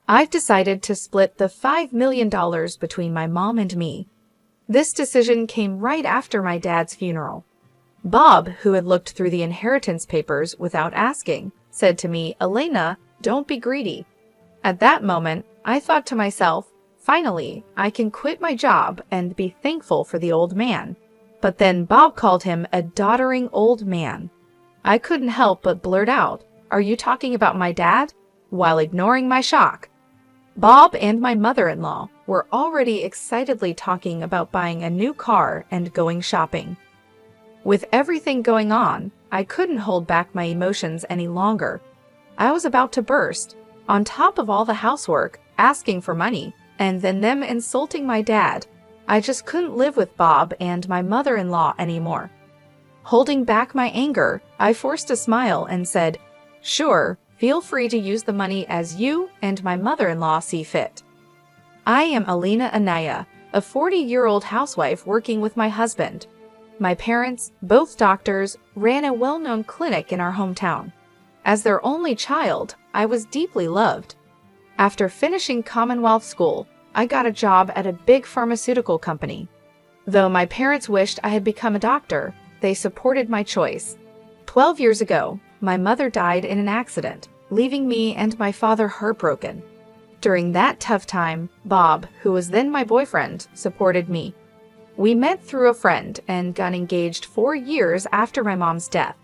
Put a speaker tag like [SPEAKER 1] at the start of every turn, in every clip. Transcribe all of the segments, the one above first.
[SPEAKER 1] I've decided to split the $5 million between my mom and me. This decision came right after my dad's funeral. Bob, who had looked through the inheritance papers without asking, said to me, "Elena, don't be greedy." At that moment, I thought to myself, finally, I can quit my job and be thankful for the old man. But then Bob called him a doddering old man. I couldn't help but blurt out, "Are you talking about my dad?" while ignoring my shock. Bob and my mother-in-law were already excitedly talking about buying a new car and going shopping. With everything going on, I couldn't hold back my emotions any longer. I was about to burst, on top of all the housework, asking for money, and then them insulting my dad. I just couldn't live with Bob and my mother-in-law anymore. Holding back my anger, I forced a smile and said, "Sure, feel free to use the money as you and my mother-in-law see fit." I am Elena Anaya, a 40-year-old housewife working with my husband. My parents, both doctors, ran a well-known clinic in our hometown. As their only child, I was deeply loved. After finishing Commonwealth School, I got a job at a big pharmaceutical company. Though my parents wished I had become a doctor, they supported my choice. 12 years ago, my mother died in an accident, leaving me and my father heartbroken. During that tough time, Bob, who was then my boyfriend, supported me. We met through a friend and got engaged 4 years after my mom's death.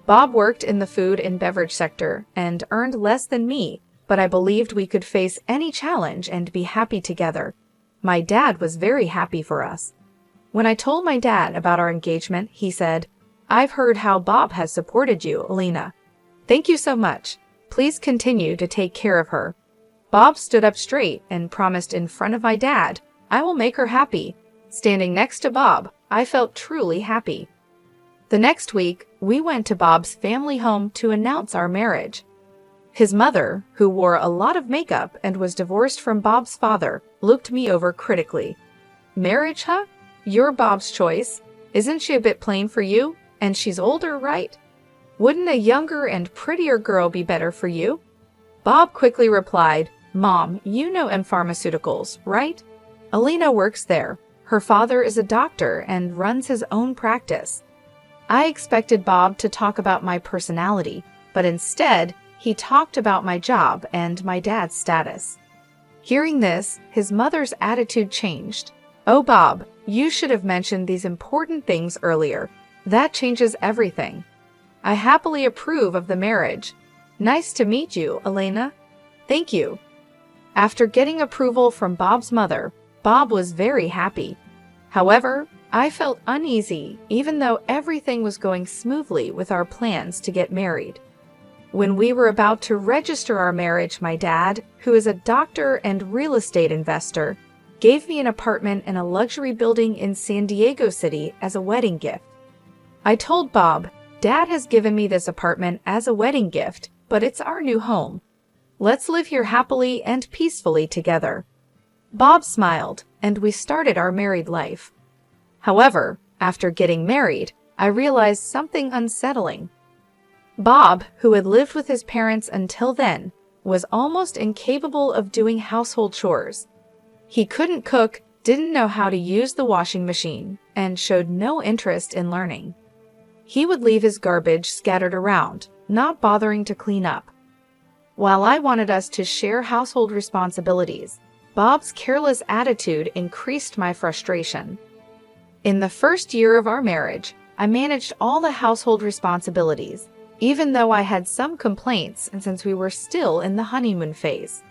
[SPEAKER 1] Bob worked in the food and beverage sector and earned less than me, but I believed we could face any challenge and be happy together. My dad was very happy for us. When I told my dad about our engagement, he said, "I've heard how Bob has supported you, Elena. Thank you so much. Please continue to take care of her." Bob stood up straight and promised in front of my dad, "I will make her happy." Standing next to Bob, I felt truly happy. The next week, we went to Bob's family home to announce our marriage. His mother, who wore a lot of makeup and was divorced from Bob's father, looked me over critically. "Marriage, huh? You're Bob's choice. Isn't she a bit plain for you? And she's older, right? Wouldn't a younger and prettier girl be better for you?" Bob quickly replied, "Mom, you know M Pharmaceuticals, right? Elena works there. Her father is a doctor and runs his own practice." I expected Bob to talk about my personality, but instead, he talked about my job and my dad's status. Hearing this, his mother's attitude changed. "Oh, Bob, you should have mentioned these important things earlier. That changes everything. I happily approve of the marriage. Nice to meet you, Elena." "Thank you." After getting approval from Bob's mother, Bob was very happy. However, I felt uneasy even though everything was going smoothly with our plans to get married. When we were about to register our marriage, my dad, who is a doctor and real estate investor, gave me an apartment in a luxury building in San Diego City as a wedding gift. I told Bob, "Dad has given me this apartment as a wedding gift, but it's our new home. Let's live here happily and peacefully together." Bob smiled, and we started our married life. However, after getting married, I realized something unsettling. Bob, who had lived with his parents until then, was almost incapable of doing household chores. He couldn't cook, didn't know how to use the washing machine, and showed no interest in learning. He would leave his garbage scattered around, not bothering to clean up. While I wanted us to share household responsibilities, Bob's careless attitude increased my frustration. In the first year of our marriage, I managed all the household responsibilities, even though I had some complaints and since we were still in the honeymoon phase.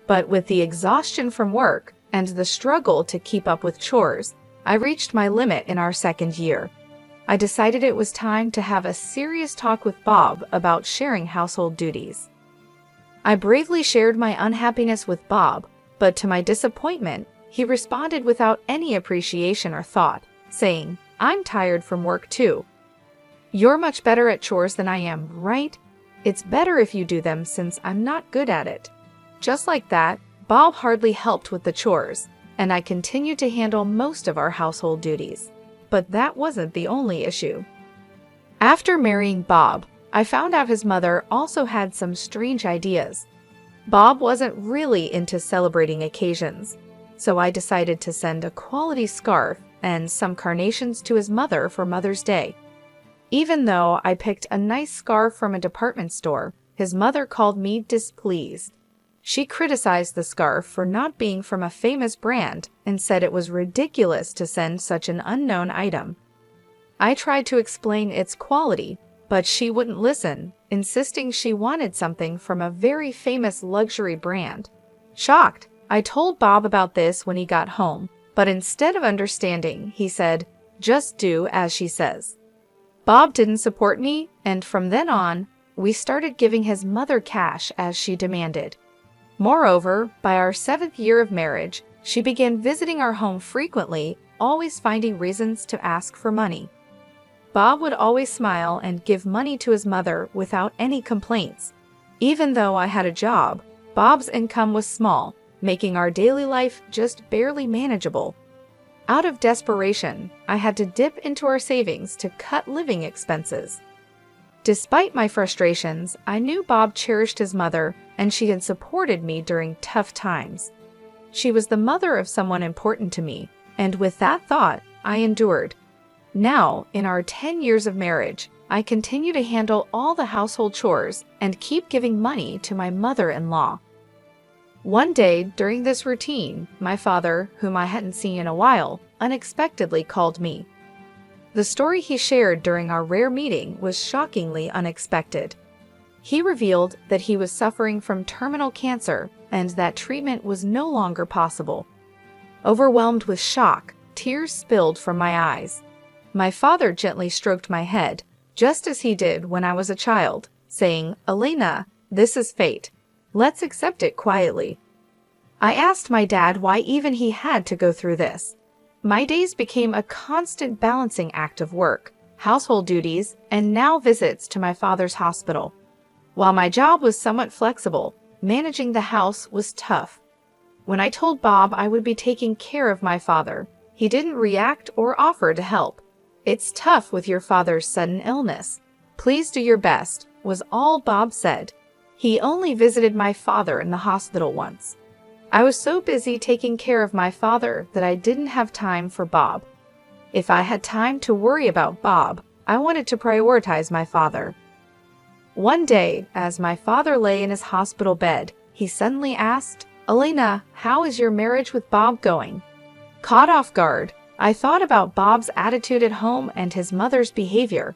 [SPEAKER 1] But with the exhaustion from work and the struggle to keep up with chores, I reached my limit in our second year. I decided it was time to have a serious talk with Bob about sharing household duties. I bravely shared my unhappiness with Bob, but to my disappointment, he responded without any appreciation or thought, saying, "I'm tired from work too. You're much better at chores than I am, right? It's better if you do them since I'm not good at it." Just like that, Bob hardly helped with the chores, and I continued to handle most of our household duties. But that wasn't the only issue. After marrying Bob, I found out his mother also had some strange ideas. Bob wasn't really into celebrating occasions, so I decided to send a quality scarf and some carnations to his mother for Mother's Day. Even though I picked a nice scarf from a department store, his mother called me displeased. She criticized the scarf for not being from a famous brand and said it was ridiculous to send such an unknown item. I tried to explain its quality, but she wouldn't listen, insisting she wanted something from a very famous luxury brand. Shocked, I told Bob about this when he got home, but instead of understanding, he said, "Just do as she says." Bob didn't support me, and from then on, we started giving his mother cash as she demanded. Moreover, by our 7th year of marriage, she began visiting our home frequently, always finding reasons to ask for money. Bob would always smile and give money to his mother without any complaints. Even though I had a job, Bob's income was small, making our daily life just barely manageable. Out of desperation, I had to dip into our savings to cut living expenses. Despite my frustrations, I knew Bob cherished his mother and she had supported me during tough times. She was the mother of someone important to me, and with that thought, I endured. Now, in our 10 years of marriage, I continue to handle all the household chores and keep giving money to my mother-in-law. One day, during this routine, my father, whom I hadn't seen in a while, unexpectedly called me. The story he shared during our rare meeting was shockingly unexpected. He revealed that he was suffering from terminal cancer and that treatment was no longer possible. Overwhelmed with shock, tears spilled from my eyes. My father gently stroked my head, just as he did when I was a child, saying, "Elena, this is fate. Let's accept it quietly." I asked my dad why even he had to go through this. My days became a constant balancing act of work, household duties, and now visits to my father's hospital. While my job was somewhat flexible, managing the house was tough. When I told Bob I would be taking care of my father, he didn't react or offer to help. "It's tough with your father's sudden illness. Please do your best," was all Bob said. He only visited my father in the hospital once. I was so busy taking care of my father that I didn't have time for Bob. If I had time to worry about Bob, I wanted to prioritize my father. One day, as my father lay in his hospital bed, he suddenly asked, "Elena, how is your marriage with Bob going?" Caught off guard, I thought about Bob's attitude at home and his mother's behavior.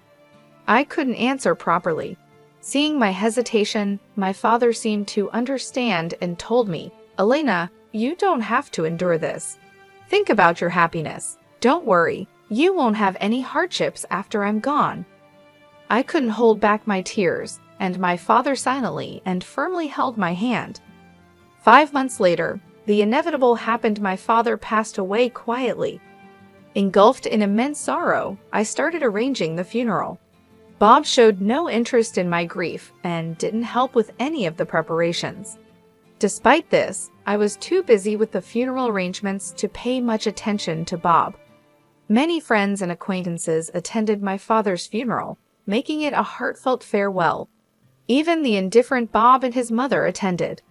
[SPEAKER 1] I couldn't answer properly. Seeing my hesitation, my father seemed to understand and told me, "Elena, you don't have to endure this. Think about your happiness. Don't worry, you won't have any hardships after I'm gone." I couldn't hold back my tears, and my father silently and firmly held my hand. 5 months later, the inevitable happened. My father passed away quietly. Engulfed in immense sorrow, I started arranging the funeral. Bob showed no interest in my grief and didn't help with any of the preparations. Despite this, I was too busy with the funeral arrangements to pay much attention to Bob. Many friends and acquaintances attended my father's funeral, making it a heartfelt farewell. Even the indifferent Bob and his mother attended.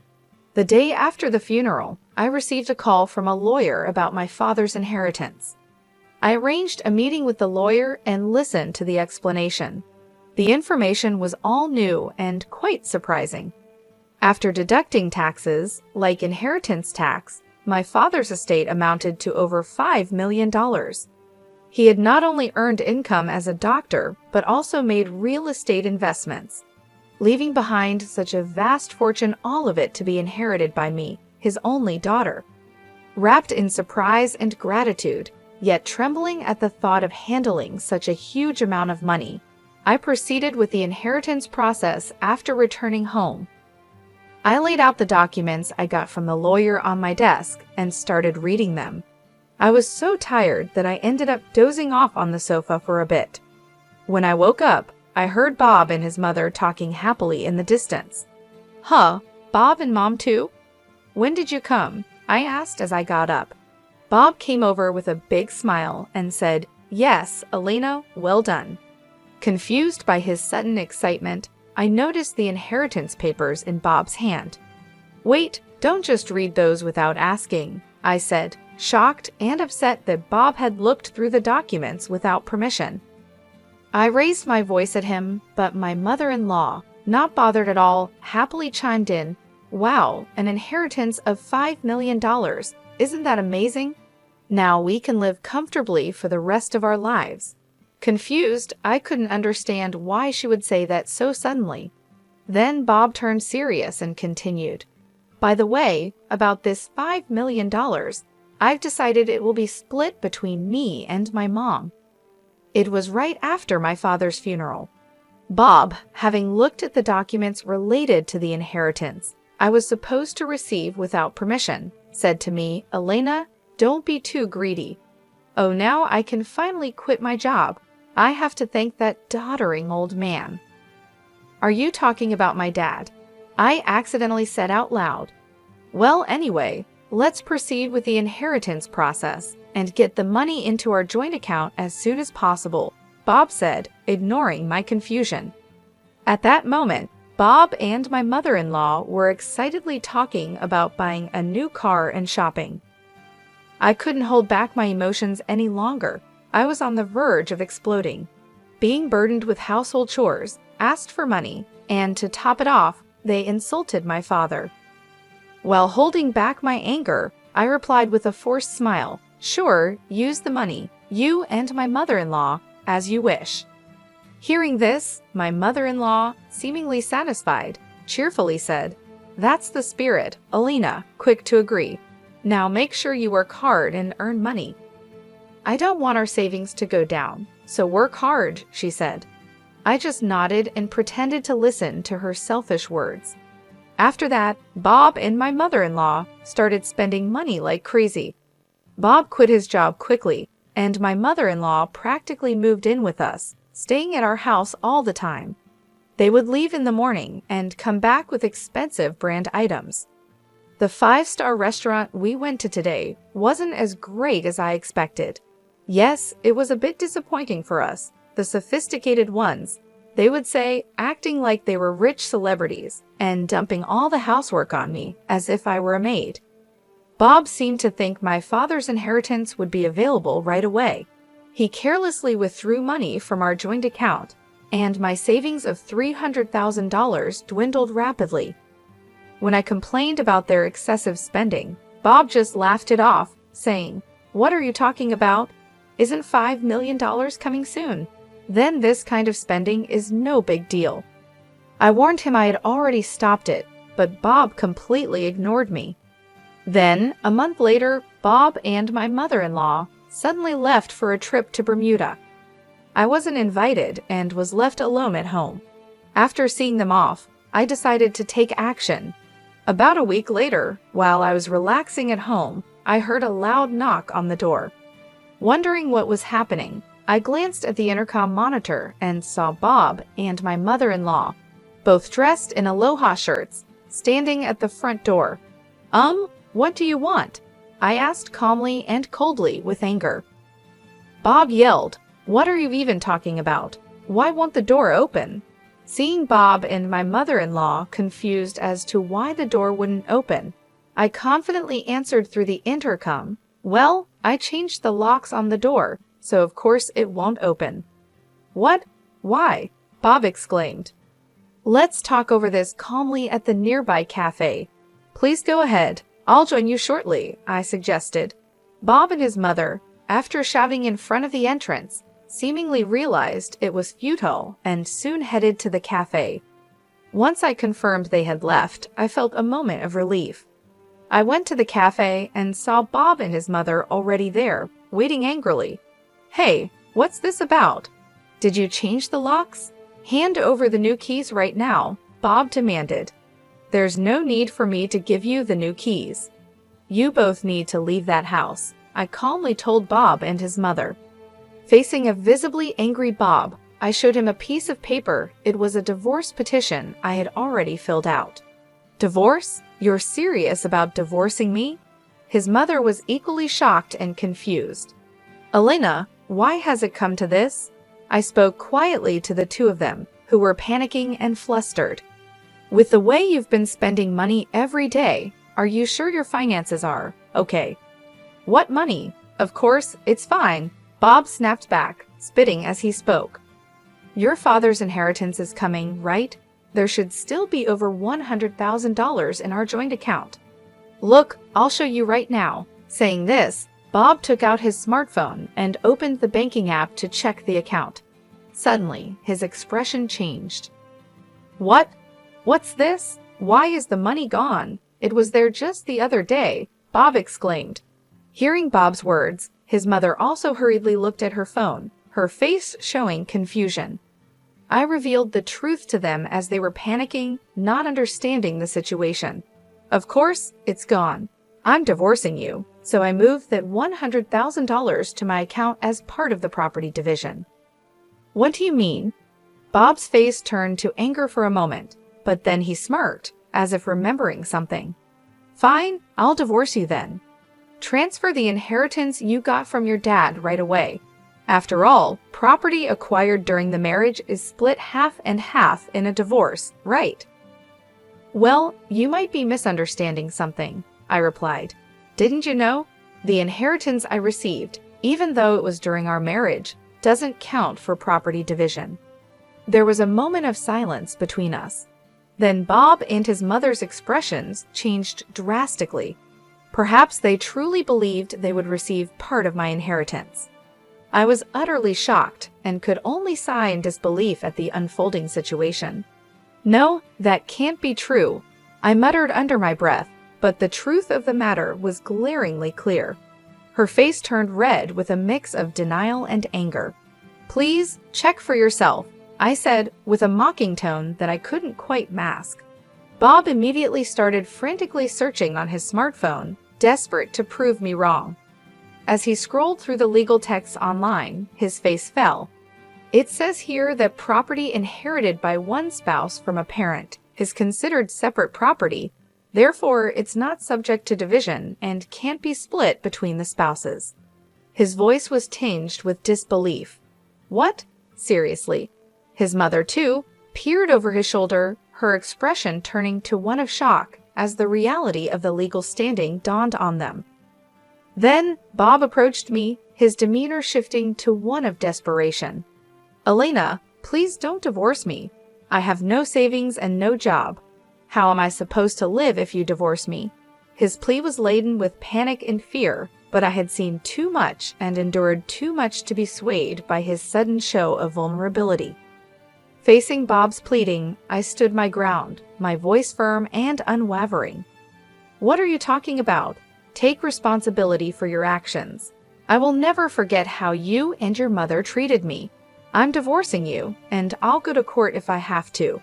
[SPEAKER 1] The day after the funeral, I received a call from a lawyer about my father's inheritance. I arranged a meeting with the lawyer and listened to the explanation. The information was all new and quite surprising. After deducting taxes, like inheritance tax, my father's estate amounted to over $5 million. He had not only earned income as a doctor, but also made real estate investments, leaving behind such a vast fortune, all of it to be inherited by me, his only daughter. Wrapped in surprise and gratitude, yet trembling at the thought of handling such a huge amount of money, I proceeded with the inheritance process after returning home. I laid out the documents I got from the lawyer on my desk and started reading them. I was so tired that I ended up dozing off on the sofa for a bit. When I woke up, I heard Bob and his mother talking happily in the distance. "Huh, Bob and Mom too? When did you come?" I asked as I got up. Bob came over with a big smile and said, "Yes, Elena, well done." Confused by his sudden excitement, I noticed the inheritance papers in Bob's hand. Wait, don't just read those without asking, I said, shocked and upset that Bob had looked through the documents without permission. I raised my voice at him, but my mother-in-law, not bothered at all, happily chimed in, "Wow, an inheritance of $5 million. Isn't that amazing? Now we can live comfortably for the rest of our lives." Confused, I couldn't understand why she would say that so suddenly. Then Bob turned serious and continued, "By the way, about this $5 million, I've decided it will be split between me and my mom." It was right after my father's funeral. Bob, having looked at the documents related to the inheritance I was supposed to receive without permission, said to me, "Elena, don't be too greedy. Oh, now I can finally quit my job. I have to thank that doddering old man." "Are you talking about my dad?" I accidentally said out loud. "Well, anyway, let's proceed with the inheritance process and get the money into our joint account as soon as possible," Bob said, ignoring my confusion. At that moment, Bob and my mother-in-law were excitedly talking about buying a new car and shopping. I couldn't hold back my emotions any longer. I was on the verge of exploding. Being burdened with household chores, asked for money, and to top it off, they insulted my father. While holding back my anger, I replied with a forced smile, "Sure, use the money, you and my mother-in-law, as you wish." Hearing this, my mother-in-law, seemingly satisfied, cheerfully said, "That's the spirit, Elena," quick to agree. "Now make sure you work hard and earn money." "I don't want our savings to go down, so work hard," she said. I just nodded and pretended to listen to her selfish words. After that, Bob and my mother-in-law started spending money like crazy. Bob quit his job quickly, and my mother-in-law practically moved in with us, staying at our house all the time. They would leave in the morning and come back with expensive brand items. The 5-star restaurant we went to today wasn't as great as I expected. Yes, it was a bit disappointing for us, the sophisticated ones, they would say, acting like they were rich celebrities and dumping all the housework on me as if I were a maid. Bob seemed to think my father's inheritance would be available right away. He carelessly withdrew money from our joint account, and my savings of $300,000 dwindled rapidly. When I complained about their excessive spending, Bob just laughed it off, saying, "What are you talking about? Isn't $5 million coming soon? Then this kind of spending is no big deal." I warned him I had already stopped it, but Bob completely ignored me. Then, a month later, Bob and my mother-in-law suddenly left for a trip to Bermuda. I wasn't invited and was left alone at home. After seeing them off, I decided to take action. About a week later, while I was relaxing at home, I heard a loud knock on the door. Wondering what was happening, I glanced at the intercom monitor and saw Bob and my mother-in-law, both dressed in aloha shirts, standing at the front door. What do you want?" I asked calmly and coldly with anger. Bob yelled, "What are you even talking about? Why won't the door open?" Seeing Bob and my mother-in-law confused as to why the door wouldn't open, I confidently answered through the intercom, "Well, I changed the locks on the door, so of course it won't open." "What? Why?" Bob exclaimed. "Let's talk over this calmly at the nearby cafe." "Please go ahead. I'll join you shortly," I suggested. Bob and his mother, after shouting in front of the entrance, seemingly realized it was futile and soon headed to the cafe. Once I confirmed they had left, I felt a moment of relief. I went to the cafe and saw Bob and his mother already there, waiting angrily. "Hey, what's this about? Did you change the locks? Hand over the new keys right now," Bob demanded. "There's no need for me to give you the new keys. You both need to leave that house," I calmly told Bob and his mother. Facing a visibly angry Bob, I showed him a piece of paper. It was a divorce petition I had already filled out. "Divorce? You're serious about divorcing me?" His mother was equally shocked and confused. "Elena, why has it come to this?" I spoke quietly to the two of them, who were panicking and flustered. With the way you've been spending money every day, are you sure your finances are okay? What money? Of course, it's fine, Bob snapped back, spitting as he spoke. Your father's inheritance is coming, right? There should still be over $100,000 in our joint account. Look, I'll show you right now. Saying this, Bob took out his smartphone and opened the banking app to check the account. Suddenly, his expression changed. What? What's this? Why is the money gone? It was there just the other day, Bob exclaimed. Hearing Bob's words, his mother also hurriedly looked at her phone, her face showing confusion. I revealed the truth to them as they were panicking, not understanding the situation. Of course, it's gone. I'm divorcing you, so I moved that $100,000 to my account as part of the property division. What do you mean? Bob's face turned to anger for a moment, but then he smirked, as if remembering something. Fine, I'll divorce you then. Transfer the inheritance you got from your dad right away. After all, property acquired during the marriage is split half and half in a divorce, right? Well, you might be misunderstanding something, I replied. Didn't you know? The inheritance I received, even though it was during our marriage, doesn't count for property division. There was a moment of silence between us. Then Bob and his mother's expressions changed drastically. Perhaps they truly believed they would receive part of my inheritance. I was utterly shocked and could only sigh in disbelief at the unfolding situation. No, that can't be true, I muttered under my breath, but the truth of the matter was glaringly clear. Her face turned red with a mix of denial and anger. Please, check for yourself, I said with a mocking tone that I couldn't quite mask. Bob immediately started frantically searching on his smartphone, desperate to prove me wrong. As he scrolled through the legal texts online, his face fell. It says here that property inherited by one spouse from a parent is considered separate property, therefore it's not subject to division and can't be split between the spouses. His voice was tinged with disbelief. What? Seriously? His mother, too, peered over his shoulder, her expression turning to one of shock as the reality of the legal standing dawned on them. Then, Bob approached me, his demeanor shifting to one of desperation. Elena, please don't divorce me. I have no savings and no job. How am I supposed to live if you divorce me? His plea was laden with panic and fear, but I had seen too much and endured too much to be swayed by his sudden show of vulnerability. Facing Bob's pleading, I stood my ground, my voice firm and unwavering. What are you talking about? Take responsibility for your actions. I will never forget how you and your mother treated me. I'm divorcing you, and I'll go to court if I have to.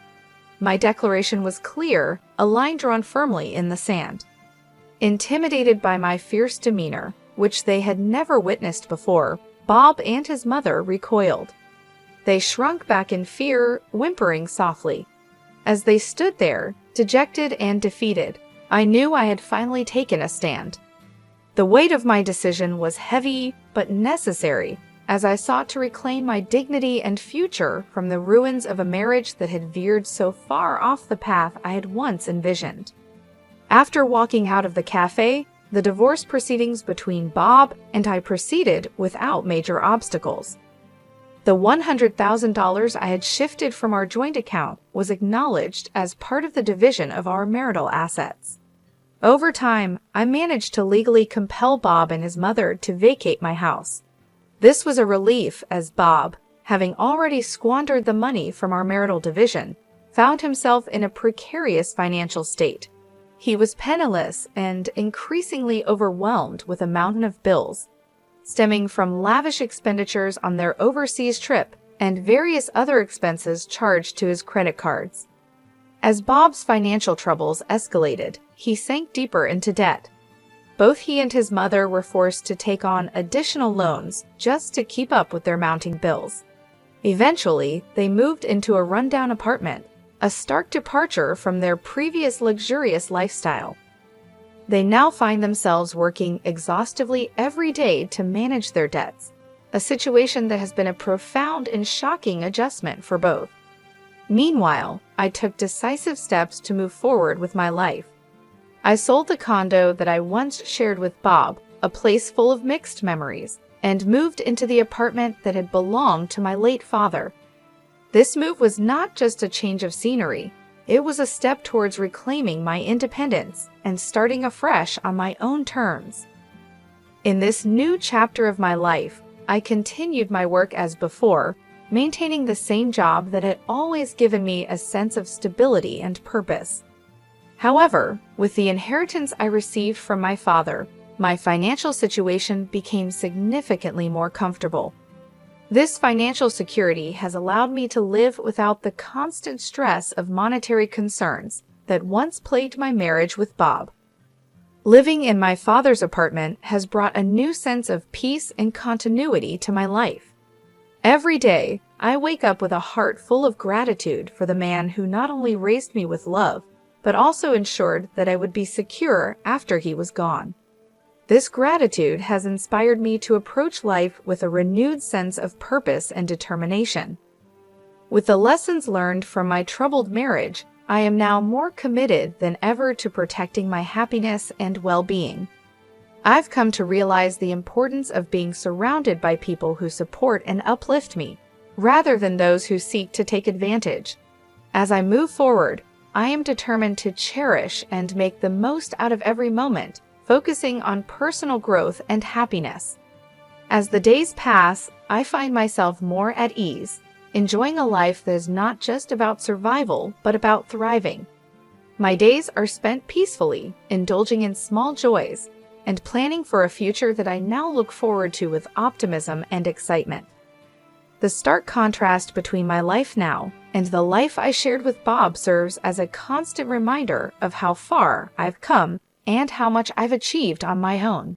[SPEAKER 1] My declaration was clear, a line drawn firmly in the sand. Intimidated by my fierce demeanor, which they had never witnessed before, Bob and his mother recoiled. They shrunk back in fear, whimpering softly. As they stood there, dejected and defeated, I knew I had finally taken a stand. The weight of my decision was heavy but necessary as I sought to reclaim my dignity and future from the ruins of a marriage that had veered so far off the path I had once envisioned. After walking out of the cafe, the divorce proceedings between Bob and I proceeded without major obstacles. The $100,000 I had shifted from our joint account was acknowledged as part of the division of our marital assets. Over time, I managed to legally compel Bob and his mother to vacate my house. This was a relief as Bob, having already squandered the money from our marital division, found himself in a precarious financial state. He was penniless and increasingly overwhelmed with a mountain of bills, stemming from lavish expenditures on their overseas trip and various other expenses charged to his credit cards. As Bob's financial troubles escalated, he sank deeper into debt. Both he and his mother were forced to take on additional loans just to keep up with their mounting bills. Eventually, they moved into a rundown apartment, a stark departure from their previous luxurious lifestyle. They now find themselves working exhaustively every day to manage their debts, a situation that has been a profound and shocking adjustment for both. Meanwhile, I took decisive steps to move forward with my life. I sold the condo that I once shared with Bob, a place full of mixed memories, and moved into the apartment that had belonged to my late father. This move was not just a change of scenery, it was a step towards reclaiming my independence and starting afresh on my own terms. In this new chapter of my life, I continued my work as before, maintaining the same job that had always given me a sense of stability and purpose. However, with the inheritance I received from my father, my financial situation became significantly more comfortable. This financial security has allowed me to live without the constant stress of monetary concerns that once plagued my marriage with Bob. Living in my father's apartment has brought a new sense of peace and continuity to my life. Every day, I wake up with a heart full of gratitude for the man who not only raised me with love, but also ensured that I would be secure after he was gone. This gratitude has inspired me to approach life with a renewed sense of purpose and determination. With the lessons learned from my troubled marriage, I am now more committed than ever to protecting my happiness and well-being. I've come to realize the importance of being surrounded by people who support and uplift me, rather than those who seek to take advantage. As I move forward, I am determined to cherish and make the most out of every moment, focusing on personal growth and happiness. As the days pass, I find myself more at ease, enjoying a life that is not just about survival, but about thriving. My days are spent peacefully, indulging in small joys, and planning for a future that I now look forward to with optimism and excitement. The stark contrast between my life now and the life I shared with Bob serves as a constant reminder of how far I've come and how much I've achieved on my own.